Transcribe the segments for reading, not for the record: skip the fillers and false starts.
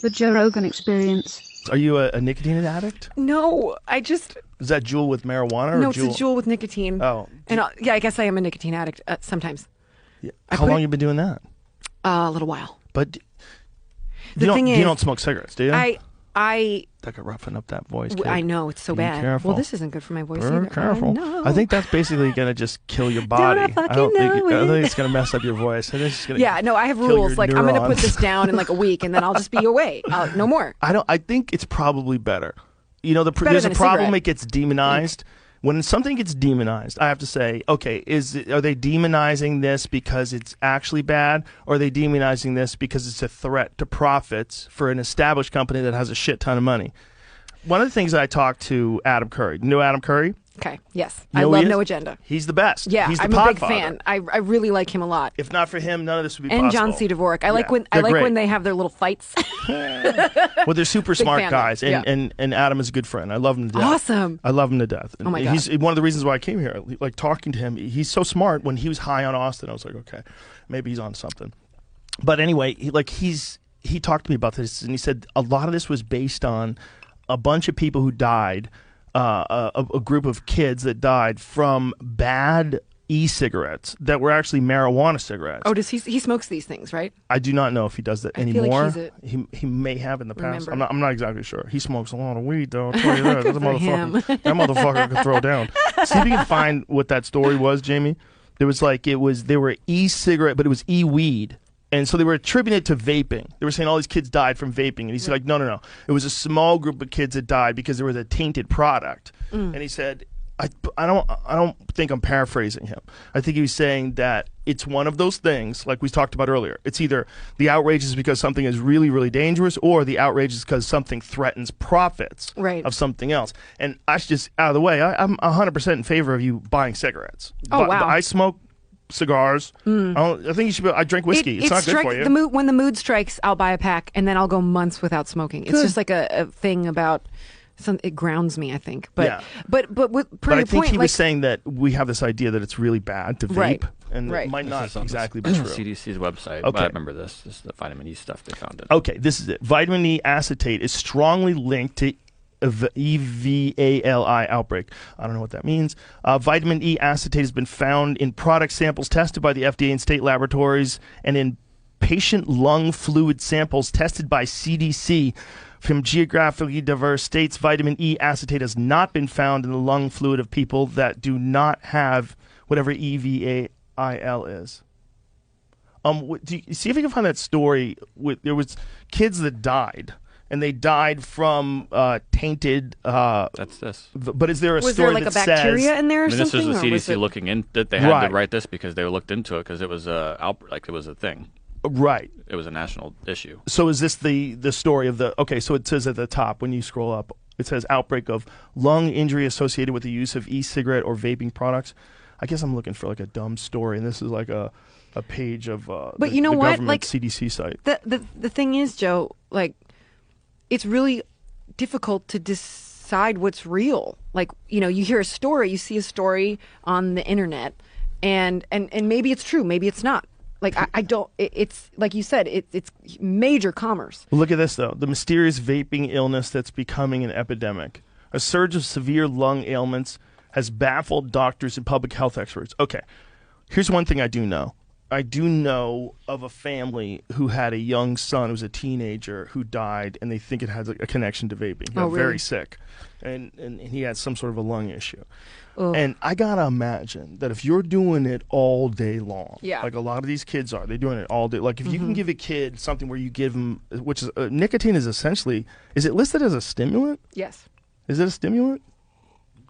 The Joe Rogan Experience. Are you a nicotine addict? No, I just... Is that Juul with marijuana or No, Juul? it's a Juul with nicotine. Oh. And yeah, I guess I am a nicotine addict sometimes. Yeah. How long you been doing that? A little while. But The thing is, you don't smoke cigarettes, do you? I That could roughen up that voice, kid. I know, it's so Be bad. careful. Well, this isn't good for my voice Be either. careful. I know. I think that's basically going to just kill your body. I fucking I don't know think it's going to mess up your voice. I think it's just gonna Yeah, no, I have kill rules. your Like, I'm going to put neurons. this down in like a week, and then I'll just be away. No more. I think it's probably better. You know, better there's a than a problem. cigarette. It gets demonized. When something gets demonized, I have to say, okay, are they demonizing this because it's actually bad, or are they demonizing this because it's a threat to profits for an established company that has a shit ton of money? One of the things I talked to Adam Curry. You know Adam Curry? Okay, yes. You I know who love he is? No Agenda. He's the best. Yeah, He's the I'm a big podfather. fan. I really like him a lot. If not for him, none of this would be And possible. John C. Dvorak. I like they're when great. they have their little fights. Well, they're super smart fan. guys, Yeah. and Adam is a good friend. I love him to death. Awesome. I love him to death. And Oh my God. He's one of the reasons why I came here. Like talking to him, he's so smart. When he was high on Austin, I was like, okay, maybe he's on something. But anyway, he talked to me about this, and he said a lot of this was based on a bunch of people who died, a group of kids that died from bad e-cigarettes that were actually marijuana cigarettes. Oh, does he smokes these things, right? I do not know if he does that I feel anymore. like He may have in the past. Remember. I'm not exactly sure. He smokes a lot of weed, though. I'll tell you that. That's a for him. motherfucker. That motherfucker can throw down. See if you can find what that story was, Jamie. There was they were e-cigarette, but it was e-weed. And so they were attributing it to vaping. They were saying all these kids died from vaping. And he's like, no. It was a small group of kids that died because there was a tainted product. And he said, I don't think I'm paraphrasing him. I think he was saying that it's one of those things, like we talked about earlier. It's either the outrage is because something is really, really dangerous, or the outrage is because something threatens profits of something else. And I should just, out of the way, I'm 100% in favor of you buying cigarettes. Oh, wow. I smoke cigars. I think you should. I drink whiskey. It's not good for you. When the mood strikes, I'll buy a pack, and then I'll go months without smoking. It's just like a thing about. It grounds me, I think. But Yeah. but with But I think point, he was saying that we have this idea that it's really bad to vape, Right. and Right. it might not This is on exactly the be true. CDC's website. Okay. I remember this. This is the vitamin E stuff they found it. Okay, this is it. Vitamin E acetate is strongly linked to EVALI outbreak. I don't know what that means. Vitamin E acetate has been found in product samples tested by the FDA and state laboratories, and in patient lung fluid samples tested by CDC from geographically diverse states. Vitamin E acetate has not been found in the lung fluid of people that do not have whatever EVAIL is. Do you see if you can find that story? There was kids that died, and they died from tainted. That's this. But is there a was story there like that a bacteria says, in there or I mean, this something? was the or was CDC it- looking in that they had Right. to write this because they looked into it because it was it was a thing. right? It was a national issue. So is this the story of the? Okay, so it says at the top when you scroll up, it says outbreak of lung injury associated with the use of e-cigarette or vaping products. I guess I'm looking for like a dumb story, and this is like a page of But you know the what? government Like, CDC site. The thing is, Joe, like, it's really difficult to decide what's real. Like, you hear a story, you see a story on the internet, and maybe it's true, maybe it's not. Like, I don't. It's like you said. It's major commerce. Look at this, though. The mysterious vaping illness that's becoming an epidemic. A surge of severe lung ailments has baffled doctors and public health experts. Okay, here's one thing I do know. I do know of a family who had a young son who was a teenager who died, and they think it has a connection to vaping. He got really? very sick, and he had some sort of a lung issue. Ugh. And I gotta imagine that if you're doing it all day long, Yeah. like a lot of these kids are, they're doing it all day. Like if you can give a kid something where you give them, which is nicotine is essentially, is it listed as a stimulant? Yes. Is it a stimulant?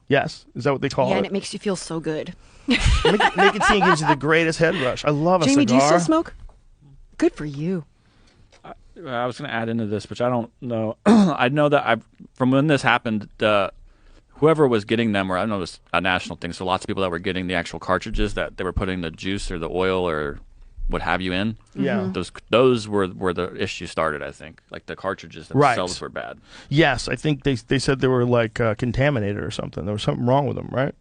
Yes. Is that what they call Yeah, it? and it makes you feel so good. Nicotine gives you the greatest head rush. I love a Jamie, cigar. do you still smoke? Good for you. I was going to add into this, which I don't know. I know that from when this happened, whoever was getting them, or I don't know, it was a national thing. So lots of people that were getting the actual cartridges that they were putting the juice or the oil or what have you in. Yeah. Those were where the issue started. I think like the cartridges themselves were bad. Yes, I think they said they were like contaminated or something. There was something wrong with them, right?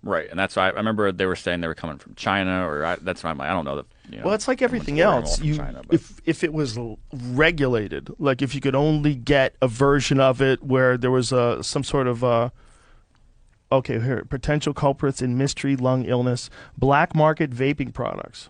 Right, and that's why I remember they were saying they were coming from China, that's why I don't know that. Well, it's like everything someone's else. ordering them all from China, If it was regulated, like if you could only get a version of it where there was some sort of okay, here, potential culprits in mystery lung illness, black market vaping products.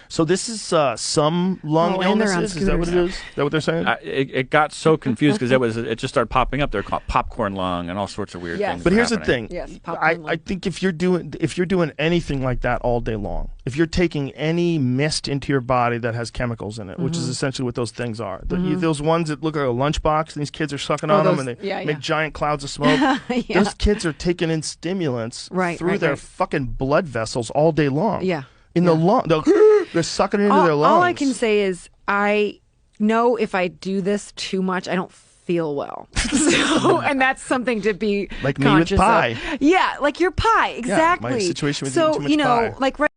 So this is some lung and they're on illnesses. Is that what it is? Is that what they're saying? It got so confused because it just started popping up. They're called popcorn lung and all sorts of weird Yes. things. But were here's happening. the thing. Yes, popcorn lung. I think if you're doing anything like that all day long, if you're taking any mist into your body that has chemicals in it, which is essentially what those things are, those ones that look like a lunchbox, and these kids are sucking on them, and they make giant clouds of smoke. Those kids are taking in stimulants through their fucking blood vessels all day long. Yeah. In the lung, they're sucking it into their lungs. All I can say is I know if I do this too much, I don't feel well. And that's something to be like me with conscious pie. of. Yeah, like your pie, exactly. My situation with so eating too much pie. like right